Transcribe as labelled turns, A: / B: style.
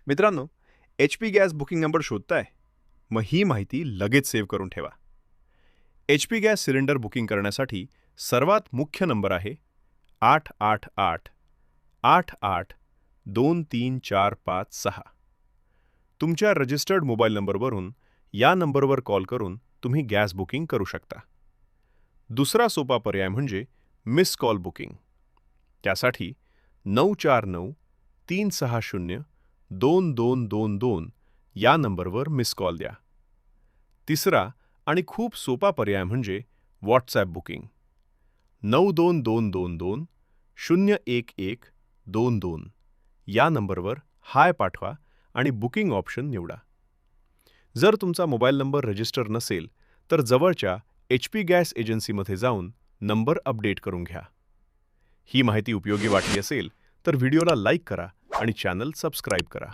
A: मित्रांनो, HP gas booking number शोधताय? मग ही माहिती लगेच सेव्ह करून ठेवा. HP गॅस सिलेंडर बुकिंग करण्यासाठी सर्वात मुख्य नंबर आहे 888-88-23456. तुमच्या रजिस्टर्ड मोबाईल नंबरवरून या नंबरवर कॉल करून तुम्ही गॅस बुकिंग करू शकता. दुसरा सोपा पर्याय म्हणजे मिस कॉल बुकिंग. त्यासाठी 949-360-2222 या नंबरवर मिस कॉल द्या. तिसरा आणि खूप सोपा पर्याय म्हणजे व्हॉट्सॲप बुकिंग. 9222201122 या नंबरवर हाय पाठवा आणि बुकिंग ऑप्शन निवडा. जर तुमचा मोबाईल नंबर रजिस्टर नसेल तर जवळच्या HP गॅस एजन्सीमध्ये जाऊन नंबर अपडेट करून घ्या. ही माहिती उपयोगी वाटली असेल तर व्हिडिओला लाईक करा आणि चॅनल सबस्क्राईब करा.